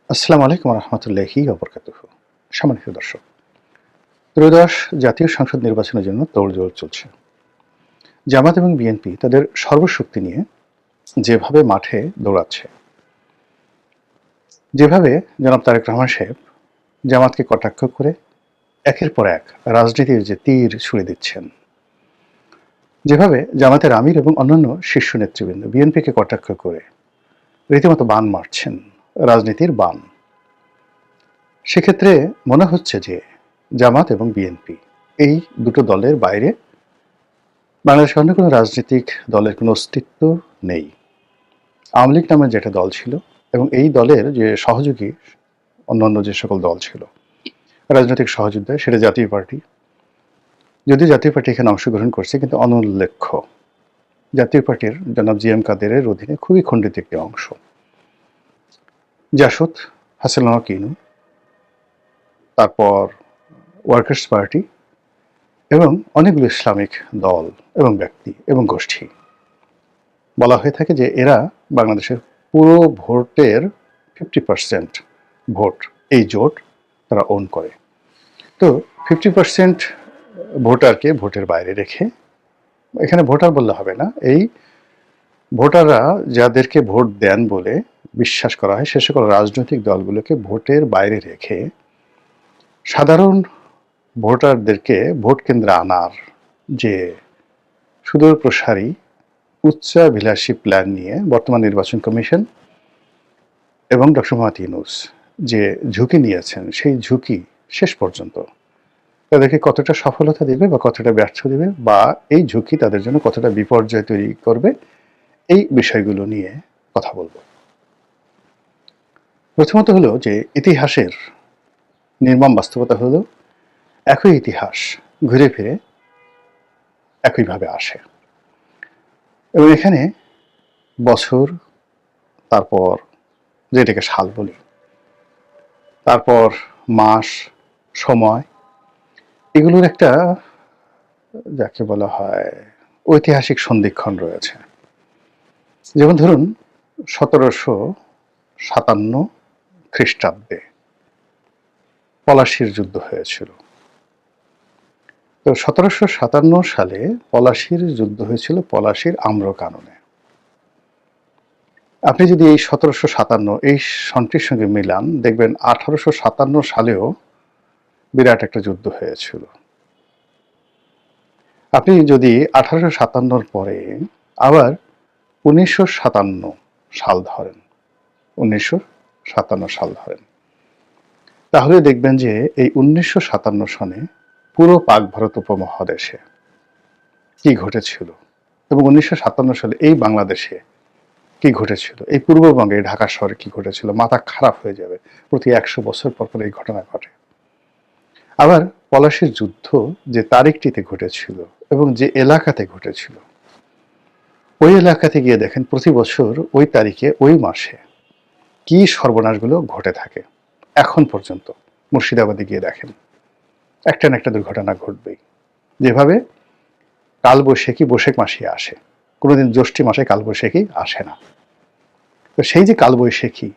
আসসালামু আলাইকুম রহমতুল্লাহি ওবরকাতুহু। সম্মানিত দর্শক, ত্রয়োদশ জাতীয় সংসদ নির্বাচনের জন্য তোড়জোড় চলছে। জামাত এবং বিএনপি তাদের সর্বশক্তি নিয়ে যেভাবে মাঠে দৌড়াচ্ছে, যেভাবে জনাব তারেক রহমান সাহেব জামাতকে কটাক্ষ করে একের পর এক রাজনীতির যে তীর ছুড়ে দিচ্ছেন, যেভাবে জামাতের আমির এবং অন্যান্য শীর্ষ নেতৃবৃন্দ বিএনপিকে কটাক্ষ করে রীতিমতো বান মারছেন, রাজনীতির বান, সেক্ষেত্রে মনে হচ্ছে যে জামাত এবং বিএনপি এই দুটো দলের বাইরে বাংলাদেশের অন্য কোনো রাজনৈতিক দলের কোনো অস্তিত্ব নেই। আওয়ামী লীগ নামের যেটা দল ছিল এবং এই দলের যে সহযোগী অন্যান্য যে সকল দল ছিল রাজনৈতিক সহযোগিতায়, সেটা জাতীয় পার্টি, যদিও জাতীয় পার্টি এখানে অংশগ্রহণ করছে কিন্তু অনুল্লেখ্য। জাতীয় পার্টির জনাব জি এম কাদেরের অধীনে খুবই খণ্ডিত একটি অংশ। জাসদ, হাসিনা কিনু, তারপর ওয়ার্কার্স পার্টি এবং অনেকগুলো ইসলামিক দল এবং ব্যক্তি এবং গোষ্ঠী। বলা হয়ে থাকে যে এরা বাংলাদেশের পুরো ভোটের 50% ভোট, এই জোট তারা ওন করে। তো 50% ভোটারকে ভোটের বাইরে রেখে, এখানে ভোটার বললে হবে না, এই ভোটাররা যাদেরকে ভোট দেন বলে বিশ্বাস করা হয় সে সকল রাজনৈতিক দলগুলোকে ভোটের বাইরে রেখে সাধারণ ভোটারদেরকে ভোট কেন্দ্রে আনার যে সুদূর প্রসারী উচ্চাভিলাষী প্ল্যান নিয়ে বর্তমান নির্বাচন কমিশন এবং ডক্টর মোহাম্মদ ইউনূস যে ঝুঁকি নিয়েছেন, সেই ঝুঁকি শেষ পর্যন্ত তাদেরকে কতটা সফলতা দেবে বা কতটা ব্যর্থ দেবে, বা এই ঝুঁকি তাদের জন্য কতটা বিপর্যয় তৈরি করবে, এই বিষয়গুলো নিয়ে কথা বলবো। প্রথমত হলো যে ইতিহাসের নির্মম বাস্তবতা হলো একই ইতিহাস ঘুরে ফিরে একইভাবে আসে এবং এখানে বছর, তারপর যেটাকে সাল বলি, তারপর মাস, সময়, এগুলোর একটা যাকে বলা হয় ঐতিহাসিক সন্ধিক্ষণ রয়েছে। যেমন ধরুন 1757 খ্রিস্টাব্দে পলাশির যুদ্ধ হয়েছিল। তো 1757 সালে পলাশির যুদ্ধ হয়েছিল পলাশির আম্রকাননে। আপনি যদি এই 1757 এই সনটির সঙ্গে মিলান, দেখবেন 1857 সালেও বিরাট একটা যুদ্ধ হয়েছিল। আপনি যদি 1857 পরে আবার 1957 সাল ধরেন, 1957 সাল ধরেন, তাহলে দেখবেন যে এই 1957 সনে পুরো পাক ভারত উপমহাদেশে কি ঘটেছিল এবং 1957 সালে এই বাংলাদেশে কি ঘটেছিল, এই পূর্ববঙ্গে ঢাকা শহরে কি ঘটেছিল, মাথা খারাপ হয়ে যাবে। প্রতি 100 বছর পর পর এই ঘটনা ঘটে। আবার পলাশির যুদ্ধ যে তারিখটিতে ঘটেছিল এবং যে এলাকাতে ঘটেছিল, ওই এলাকাতে গিয়ে দেখেন প্রতি বছর ওই তারিখে ওই মাসে কি সর্বনাশগুলো ঘটে থাকে। এখন পর্যন্ত মুর্শিদাবাদে গিয়ে দেখেন একটা না একটা দুর্ঘটনা ঘটবেই। যেভাবে কালবৈশাখী বৈশাখ মাসে আসে, কোনোদিন জ্যৈষ্ঠী মাসে কালবৈশাখী আসে না। তো সেই যে কালবৈশাখী,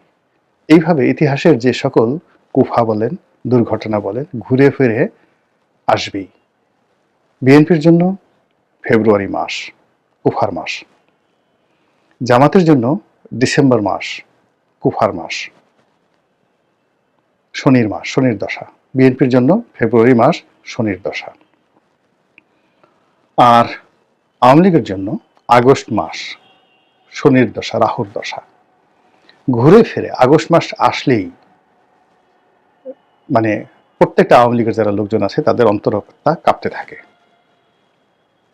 এইভাবে ইতিহাসের যে সকল কুফা বলেন, দুর্ঘটনা বলেন, ঘুরে ফিরে আসবেই। বিএনপির জন্য ফেব্রুয়ারি মাস কুফার মাস, জামাতের জন্য ডিসেম্বর মাস কুফার মাস, শনির মাস, শনির দশা। বিএনপির জন্য ফেব্রুয়ারি মাস শনির দশা। আর আওয়ামী লীগের জন্য আগস্ট মাস শনির দশা, রাহুর দশা। ঘুরে ফিরে আগস্ট মাস আসলেই মানে প্রত্যেকটা আওয়ামী লীগের যারা লোকজন আছে তাদের অন্তরটা কাঁপতে থাকে।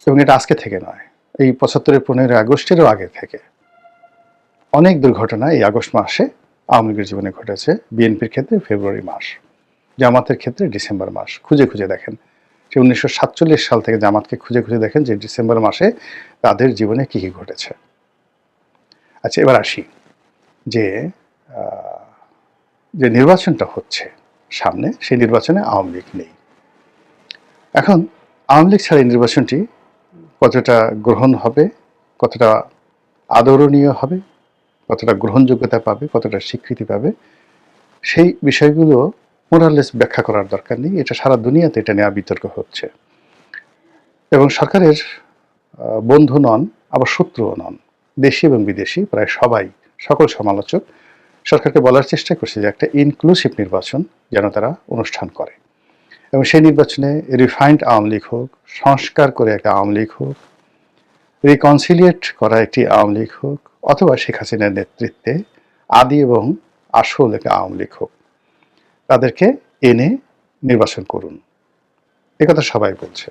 এবং এটা আজকে থেকে নয়, এই 75-এর 15 আগস্টেরও আগে থেকে অনেক দুর্ঘটনা এই আগস্ট মাসে আওয়ামী লীগের জীবনে ঘটেছে। বিএনপির ক্ষেত্রে ফেব্রুয়ারি মাস, জামাতের ক্ষেত্রে ডিসেম্বর মাস। খুঁজে খুঁজে দেখেন, যে 1947 সাল থেকে জামাতকে খুঁজে খুঁজে দেখেন যে ডিসেম্বর মাসে তাদের জীবনে কি কি ঘটেছে। আচ্ছা, এবার আসি যে যে নির্বাচনটা হচ্ছে সামনে, সেই নির্বাচনে আওয়ামী লীগ নেই। এখন আওয়ামী লীগ ছাড়া এই নির্বাচনটি কতটা গ্রহণ হবে, কতটা আদরণীয় হবে, কতটা গ্রহণযোগ্যতা পাবে, কতটা স্বীকৃতি পাবে, সেই বিষয়গুলো মোরাললেস ব্যাখ্যা করার দরকার নেই, এটা সারা দুনিয়াতে এটা নিয়ে বিতর্ক হচ্ছে। এবং সরকারের বন্ধু নন, আবার শত্রুও নন, দেশি এবং বিদেশি প্রায় সবাই, সকল সমালোচক সরকারকে বলার চেষ্টা করছে যে একটা ইনক্লুসিভ নির্বাচন যেন তারা অনুষ্ঠান করে, এবং সেই নির্বাচনে রিফাইন্ড আওয়ামী লীগ হোক, সংস্কার করে একটা আওয়ামী লীগ হোক, রিকনসিলিয়েট করা একটি আওয়ামী লীগ হোক, অথবা শেখ হাসিনার নেতৃত্বে আদি এবং আসল একটা আওয়ামী লীগ হোক, তাদেরকে এনে নির্বাচন করুন, একথা সবাই বলছে।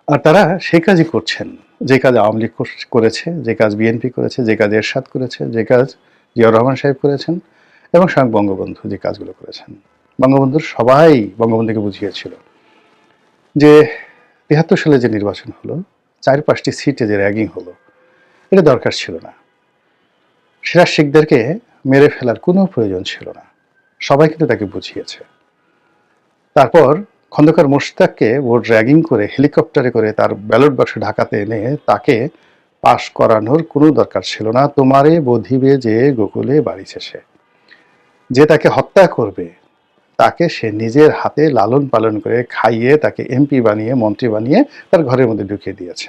আর তারা সেই কাজই করছেন, যে কাজ আওয়ামী লীগ করেছে, যে কাজ বিএনপি করেছে, যে কাজ এরশাদ করেছে, যে কাজ জিয়াউর রহমান সাহেব করেছেন, এবং স্বয়ং বঙ্গবন্ধু যে কাজগুলো করেছেন। বঙ্গবন্ধুর সবাই বঙ্গবন্ধুকে বুঝিয়েছিল যে ৭৩ সালে যে নির্বাচন হলো, ৪-৫টি সিটে যে র্যাগিং হলো, এটা দরকার ছিল না। সিরাজ শিকদারকে মেরে ফেলার কোনো প্রয়োজন ছিল না, সবাই কিন্তু তাকে বুঝিয়েছে। তারপর খন্দকার মোশতাককে ভোট র্যাগিং করে হেলিকপ্টারে করে তার ব্যালট বাক্স ঢাকাতে এনে তাকে পাশ করানোর কোনো দরকার ছিল না। তোমারে বধিবে যে গোকুলে বাড়ি শেষে, যে তাকে হত্যা করবে তাকে সে নিজের হাতে লালন পালন করে খাইয়ে তাকে এমপি বানিয়ে, মন্ত্রী বানিয়ে তার ঘরের মধ্যে ঢুকিয়ে দিয়েছে।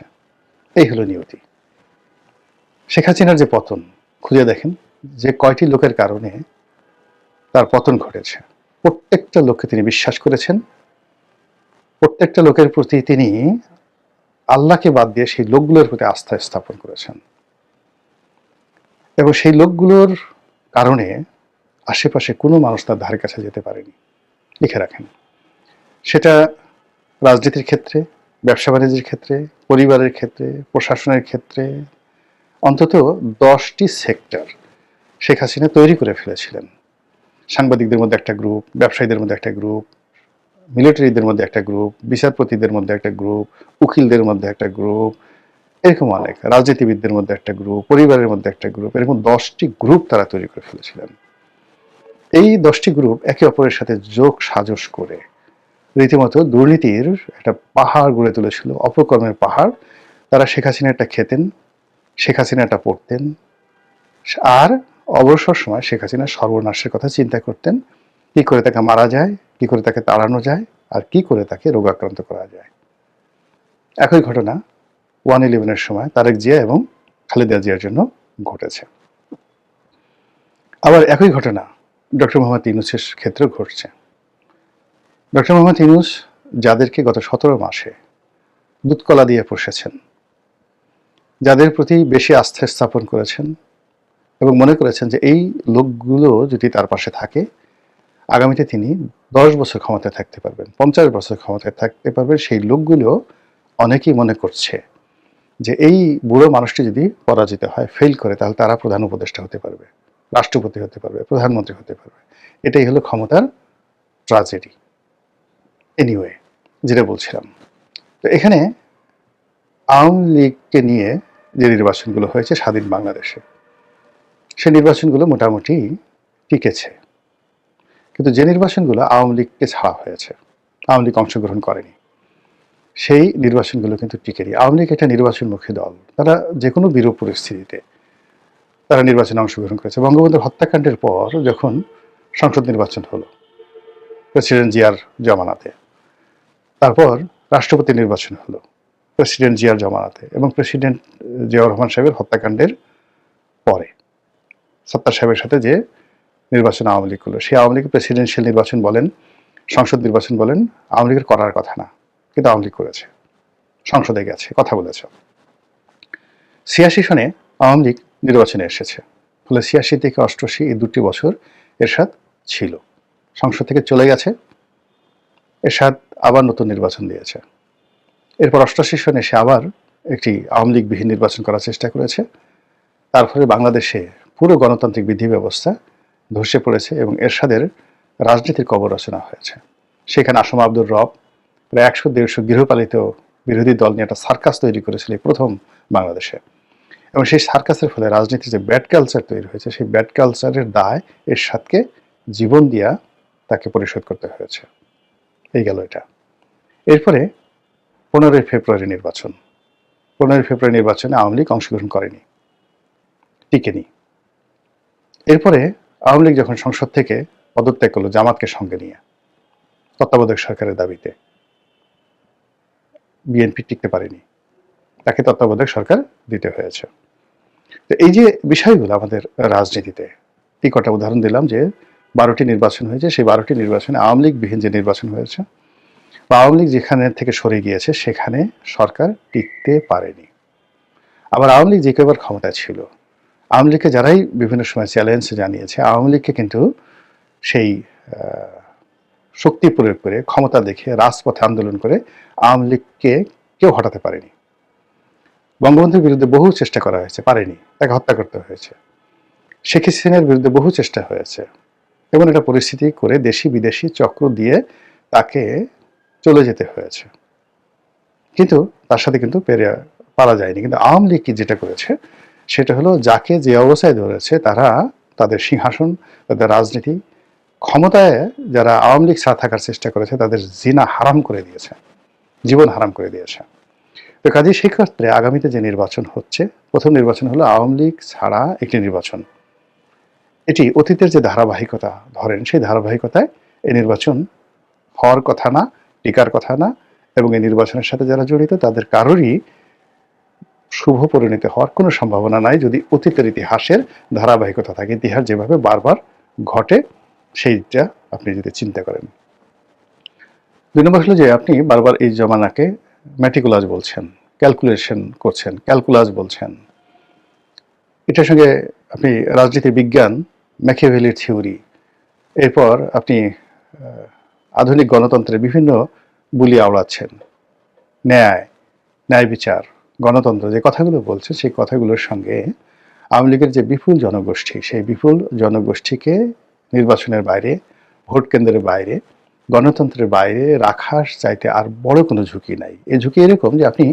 এই হলো নিয়তি। শেখ হাসিনার যে পতন, খুঁজে দেখেন যে কয়টি লোকের কারণে তার পতন ঘটেছে। প্রত্যেকটা লোককে তিনি বিশ্বাস করেছেন, প্রত্যেকটা লোকের প্রতি তিনি আল্লাহকে বাদ দিয়ে সেই লোকগুলোর প্রতি আস্থা স্থাপন করেছেন, এবং সেই লোকগুলোর কারণে আশেপাশে কোনো মানুষ তার ধারে কাছে যেতে পারেনি। লিখে রাখেন, সেটা রাজনীতির ক্ষেত্রে, ব্যবসা বাণিজ্যের ক্ষেত্রে, পরিবারের ক্ষেত্রে, প্রশাসনের ক্ষেত্রে, অন্তত 10টি সেক্টর শেখ হাসিনা তৈরি করে ফেলেছিলেন। সাংবাদিকদের মধ্যে একটা গ্রুপ, ব্যবসায়ীদের মধ্যে একটা গ্রুপ, মিলিটারিদের মধ্যে একটা গ্রুপ, বিচারপতিদের মধ্যে একটা গ্রুপ, উকিলদের মধ্যে একটা গ্রুপ, এরকম অনেক, রাজনীতিবিদদের মধ্যে একটা গ্রুপ, পরিবারের মধ্যে একটা গ্রুপ, এরকম 10টি গ্রুপ তারা তৈরি করে ফেলেছিলেন। এই 10টি গ্রুপ একে অপরের সাথে যোগ সাজস করে রীতিমতো দুর্নীতির একটা পাহাড় গড়ে তুলেছিল, অপকর্মের পাহাড়। তারা শেখ হাসিনাটা খেতেন, শেখ হাসিনাটা পড়তেন, আর অবসর সময় শেখ হাসিনার সর্বনাশের কথা চিন্তা করতেন, কি করে তাকে মারা যায়, কি করে তাকে তাড়ানো যায়, আর কি করে তাকে রোগাক্রান্ত করা যায়। একই ঘটনা 1/11-এর সময় তারেক জিয়া এবং খালেদা জিয়ার জন্য ঘটেছে। আবার একই ঘটনা ডক্টর মোহাম্মদ ইউনূসের ক্ষেত্রেও ঘটছে। ডক্টর মোহাম্মদ ইউনূস যাদেরকে গত 17 মাসে দুধকলা দিয়ে পুষেছেন, যাদের প্রতি বেশি আস্থা স্থাপন করেছেন এবং মনে করেছেন যে এই লোকগুলো যদি তার পাশে থাকে, আগামীতে তিনি 10 বছর ক্ষমতায় থাকতে পারবেন, 50 বছর ক্ষমতায় থাকতে পারবেন, সেই লোকগুলো অনেকেই মনে করছে যে এই বুড়ো মানুষটি যদি পরাজিত হয়, ফেল করে, তাহলে তারা প্রধান উপদেষ্টা হতে পারবে, রাষ্ট্রপতি হতে পারবে, প্রধানমন্ত্রী হতে পারবে। এটাই হলো ক্ষমতার ট্রাজেডি। এনিওয়ে, যেটা বলছিলাম, তো এখানে আওয়ামী লীগকে নিয়ে যে নির্বাচনগুলো হয়েছে স্বাধীন বাংলাদেশে, সেই নির্বাচনগুলো মোটামুটি টিকেছে। কিন্তু যে নির্বাচনগুলো আওয়ামী লীগকে ছাড়া হয়েছে, আওয়ামী লীগ অংশগ্রহণ করেনি, সেই নির্বাচনগুলো কিন্তু টিকেনি। আওয়ামী লীগ একটা নির্বাচনমুখী দল, তারা যে কোনো বিরূপ পরিস্থিতিতে তারা নির্বাচনে অংশগ্রহণ করেছে। বঙ্গবন্ধুর হত্যাকাণ্ডের পর যখন সংসদ নির্বাচন হলো প্রেসিডেন্ট জিয়ার জমানাতে, তারপর রাষ্ট্রপতি নির্বাচন হলো প্রেসিডেন্ট জিয়ার জমানাতে, এবং প্রেসিডেন্ট জিয়াউর রহমান সাহেবের হত্যাকাণ্ডের পরে সত্তার সাহেবের সাথে যে নির্বাচন আওয়ামী লীগ হলো, সেই আওয়ামী লীগ প্রেসিডেন্সিয়াল নির্বাচন বলেন, সংসদ নির্বাচন বলেন, আওয়ামী লীগের করার কথা না, কিন্তু আওয়ামী লীগ করেছে, সংসদে গেছে, কথা বলেছে। 86 সনে আওয়ামী লীগ নির্বাচনে এসেছে, ফলে 86 থেকে 88 এই 2টি বছর এরশাদ ছিল, সংসদ থেকে চলে গেছে, এরশাদ আবার নতুন নির্বাচন দিয়েছে। এরপর 88 সনে সে আবার একটি আওয়ামী লীগবিহীন নির্বাচন করার চেষ্টা করেছে। তার ফলে বাংলাদেশে পুরো গণতান্ত্রিক বিধি ব্যবস্থা ধসে পড়েছে এবং এরশাদের রাজনীতির কবর রচনা হয়েছে। সেখানে আসম আব্দুর রব প্রায় 100-150 গৃহপালিত বিরোধী দল নিয়ে একটা সার্কাস তৈরি করেছিল প্রথম বাংলাদেশে, এবং সেই সার্কাসের ফলে রাজনীতির যে ব্যাড কালচার তৈরি হয়েছে, সেই ব্যাড কালচারের দায় এরশাদকে জীবন দিয়া তাকে পরিশোধ করতে হয়েছে। এই গেল এটা। এরপরে 15 ফেব্রুয়ারি নির্বাচন। 15 ফেব্রুয়ারি নির্বাচনে আওয়ামী লীগ অংশগ্রহণ করেনি, টিকেনি। এরপরে আওয়ামী লীগ যখন সংসদ থেকে পদত্যাগ করলো জামাতকে সঙ্গে নিয়ে তত্ত্বাবধায়ক সরকারের দাবিতে, বিএনপি টিকতে পারেনি, তাকে তত্ত্বাবধায়ক সরকার দিতে হয়েছে। তো এই যে বিষয়গুলো আমাদের রাজনীতিতে, এই কটা উদাহরণ দিলাম যে 12টি নির্বাচন হয়েছে, সেই 12টি নির্বাচনে আওয়ামী লীগবিহীন যে নির্বাচন হয়েছে বা আওয়ামী লীগ যেখানে থেকে সরে গিয়েছে সেখানে সরকার টিকতে পারেনি। আবার আওয়ামী লীগ যে কয়েকবার ক্ষমতায় ছিল, আওয়ামী লীগকে যারাই বিভিন্ন সময় চ্যালেঞ্জ জানিয়েছে, আওয়ামী লীগকে কিন্তু সেই শক্তি প্রয়োগ করে, ক্ষমতা দেখে, রাজপথে আন্দোলন করে আওয়ামী লীগকে কেউ হটাতে পারেনি। বঙ্গবন্ধুর বিরুদ্ধে বহু চেষ্টা করা হয়েছে, পারেনি, তাকে হত্যা করতে হয়েছে। শেখ হাসিনার বিরুদ্ধে বহু চেষ্টা হয়েছে, এমন একটা পরিস্থিতি করে দেশি বিদেশি চক্র দিয়ে তাকে চলে যেতে হয়েছে, কিন্তু তার সাথে কিন্তু পারা যায়নি। কিন্তু আওয়ামী লীগ যেটা করেছে সেটা হলো যাকে যে অবস্থায় ধরেছে তারা তাদের সিংহাসন, তাদের রাজনীতি, ক্ষমতায় যারা আওয়ামী লীগ ছাড়া থাকার চেষ্টা করেছে তাদের জিনা হারাম করে দিয়েছে, জীবন হারাম করে দিয়েছে। তো কাজেই সেই ক্ষেত্রে আগামীতে যে নির্বাচন হচ্ছে, প্রথম নির্বাচন হলো আওয়ামী লীগ ছাড়া একটি নির্বাচন। এটি অতীতের যে ধারাবাহিকতা ধরেন সেই ধারাবাহিকতায় এই নির্বাচন হওয়ার কথা না, টিকার কথা না, এবং এই নির্বাচনের সাথে যারা জড়িত তাদের কারোরই শুভ পরিণতি হওয়ার কোনো সম্ভাবনা নাই যদি অতীতের ইতিহাসের ধারাবাহিকতা থাকে, ইতিহাস যেভাবে বারবার ঘটে সেইটা আপনি যদি চিন্তা করেন। 2 নম্বর হলো যে আপনি বারবার এই জমানাকে ম্যাটিকুলাস বলছেন, ক্যালকুলেশন করছেন, ক্যালকুলাস বলছেন। এটার সঙ্গে আপনি রাজনীতির বিজ্ঞান, ম্যাকিয়াভেলির থিওরি, এরপর আপনি আধুনিক গণতন্ত্রের বিভিন্ন বুলি আওড়াচ্ছেন, ন্যায়, ন্যায় বিচার, গণতন্ত্র, যে কথাগুলো বলছে সেই কথাগুলোর সঙ্গে আওয়ামী লীগের যে বিপুল জনগোষ্ঠী, সেই বিপুল জনগোষ্ঠীকে নির্বাচনের বাইরে, ভোট কেন্দ্রের বাইরে, গণতন্ত্রের বাইরে রাখার চাইতে আর বড় কোনো ঝুঁকি নাই। এই ঝুঁকি এরকম যে আপনি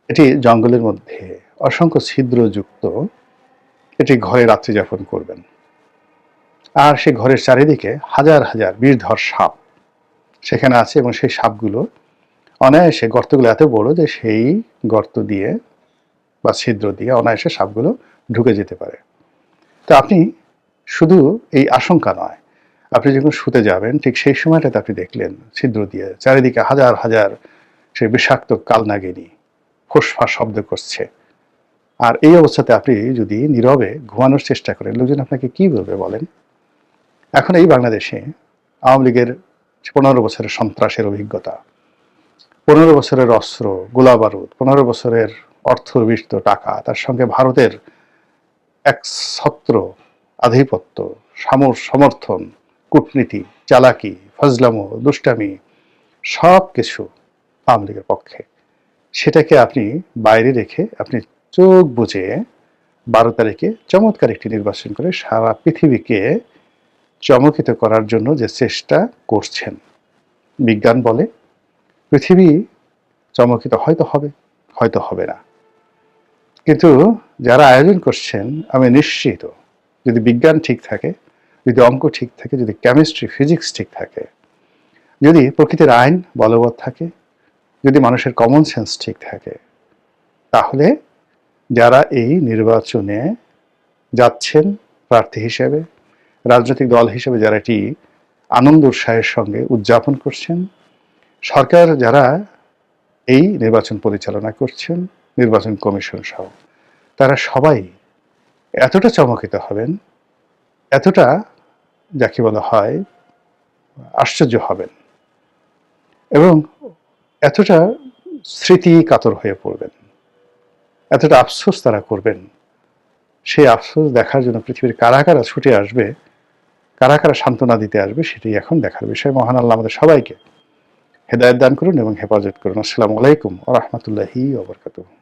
এটি জঙ্গলের মধ্যে অসংখ্য ছিদ্রযুক্ত এটি ঘরে রাত্রি যাপন করবেন, আর সেই ঘরের চারিদিকে হাজার হাজার বিষধর সাপ সেখানে আছে, এবং সেই সাপগুলো অনায়াসে, গর্তগুলো এত বড় যে সেই গর্ত দিয়ে বা ছিদ্র দিয়ে অনায়াসে সাপগুলো ঢুকে যেতে পারে। তো আপনি শুধু এই আশঙ্কা নয়, আপনি যখন শুতে যাবেন ঠিক সেই সময়টাতে আপনি দেখলেন ছিদ্র দিয়ে চারিদিকে হাজার হাজার সেই বিষাক্ত কালনাগিনী ফোঁসফাঁস শব্দ করছে, আর এই অবস্থাতে আপনি যদি নীরবে ঘুমানোর চেষ্টা করেন, লোকজন আপনাকে কি বলবে বলেন? এখন এই বাংলাদেশে আওয়ামী লীগের 15 বছরের সন্ত্রাসের অভিজ্ঞতা, 15 বছরের অস্ত্র, গোলাবারুদ, 15 বছরের অর্থবিষ্ট টাকা, তার সঙ্গে ভারতের এক ছত্র আধিপত্য, সমর্থন, কূটনীতি, চালাকি, ফজলামো, দুষ্টামি, সব কিছু আওয়ামী লীগের পক্ষে। সেটাকে আপনি বাইরে রেখে আপনি চোখ বুজে 12 তারিখে চমৎকার একটি নির্বাচন করে সারা পৃথিবীকে চমকিত করার জন্য যে চেষ্টা করছেন, বিজ্ঞান বলে পৃথিবী চমকিত হয়তো হবে, হয়তো হবে না, কিন্তু যারা আয়োজন করছেন আমি নিশ্চিত যদি বিজ্ঞান ঠিক থাকে, যদি অঙ্ক ঠিক থাকে, যদি কেমিস্ট্রি ফিজিক্স ঠিক থাকে, যদি প্রকৃতির আইন বলবৎ থাকে, যদি মানুষের কমন সেন্স ঠিক থাকে, তাহলে যারা এই নির্বাচনে যাচ্ছেন প্রার্থী হিসেবে, রাজনৈতিক দল হিসেবে যারা এটি আনন্দ উৎসাহের সঙ্গে উদযাপন করছেন, সরকার যারা এই নির্বাচন পরিচালনা করছেন, নির্বাচন কমিশন সহ, তারা সবাই এতটা চমকিত হবেন, এতটা যাকে বলা হয় আশ্চর্য হবেন, এবং এতটা স্মৃতি কাতর হয়ে পড়বেন, এতটা আফসোস তারা করবেন। সেই আফসোস দেখার জন্য পৃথিবীর কারা কারা ছুটে আসবে, কারা কারা সান্ত্বনা দিতে আসবে, সেটাই এখন দেখার বিষয়। মহান আল্লাহ আমাদের সবাইকে হেদায়েত দান করুন এবং হেফাজত করুন। আসসালামু আলাইকুম ওয়া রাহমাতুল্লাহি ওয়া বারাকাতুহু।